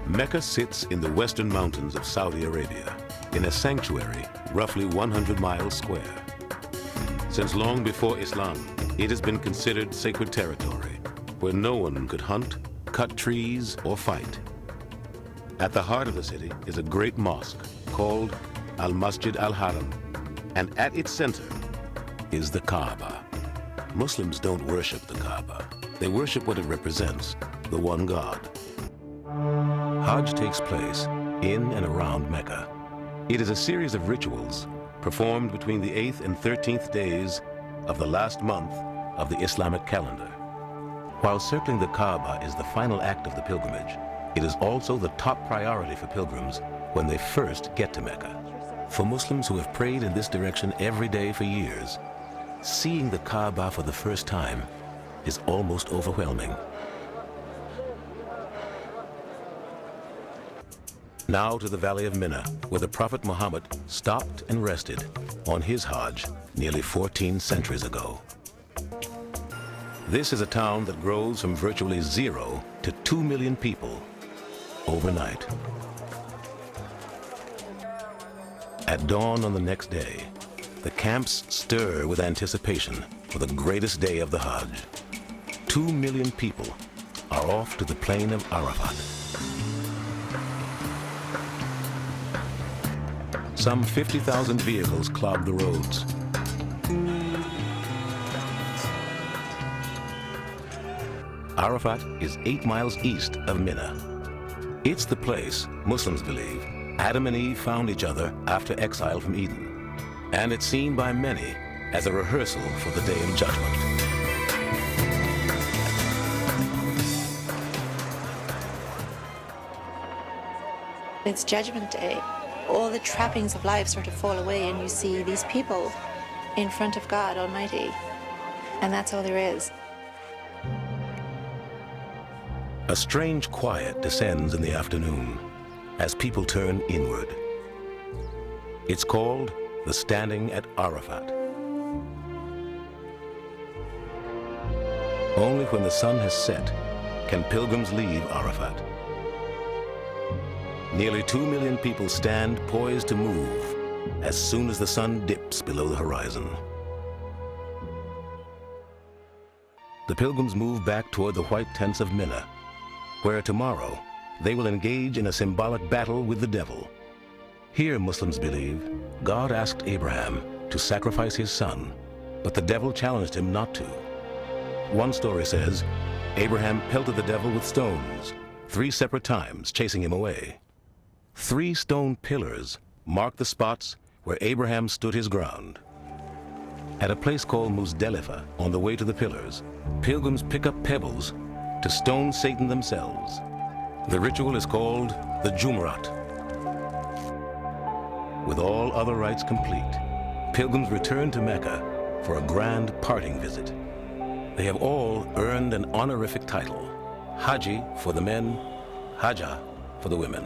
Mecca sits in the western mountains of Saudi Arabia, in a sanctuary roughly 100 miles square. Since long before Islam, it has been considered sacred territory, where no one could hunt, cut trees, or fight. At the heart of the city is a great mosque called Al-Masjid Al-Haram, and at its center is the Kaaba. Muslims don't worship the Kaaba. They worship what it represents, the one God. Hajj takes place in and around Mecca. It is a series of rituals performed between the 8th and 13th days of the last month of the Islamic calendar. While circling the Kaaba is the final act of the pilgrimage, it is also the top priority for pilgrims when they first get to Mecca. For Muslims who have prayed in this direction every day for years, seeing the Kaaba for the first time is almost overwhelming. Now to the Valley of Mina, where the Prophet Muhammad stopped and rested on his Hajj nearly 14 centuries ago. This is a town that grows from virtually 0 to 2 million people overnight. At dawn on the next day, the camps stir with anticipation for the greatest day of the Hajj. 2 million people are off to the plain of Arafat. Some 50,000 vehicles clog the roads. Arafat is 8 miles east of Mina. It's the place, Muslims believe, Adam and Eve found each other after exile from Eden. And it's seen by many as a rehearsal for the Day of Judgment. It's Judgment Day. All the trappings of life sort of fall away and you see these people in front of God Almighty. And that's all there is. A strange quiet descends in the afternoon as people turn inward. It's called the Standing at Arafat. Only when the sun has set can pilgrims leave Arafat. Nearly 2 million people stand poised to move as soon as the sun dips below the horizon. The pilgrims move back toward the white tents of Mina, where tomorrow they will engage in a symbolic battle with the devil. Here, Muslims believe, God asked Abraham to sacrifice his son, but the devil challenged him not to. One story says, Abraham pelted the devil with stones 3 separate times, chasing him away. 3 stone pillars mark the spots where Abraham stood his ground. At a place called Muzdalifah, on the way to the pillars, pilgrims pick up pebbles to stone Satan themselves. The ritual is called the Jumu'at. With all other rites complete, pilgrims return to Mecca for a grand parting visit. They have all earned an honorific title, Haji for the men, Hajja for the women.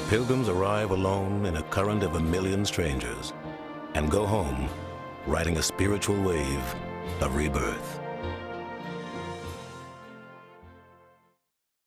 Pilgrims arrive alone in a current of 1 million strangers and go home riding a spiritual wave of rebirth.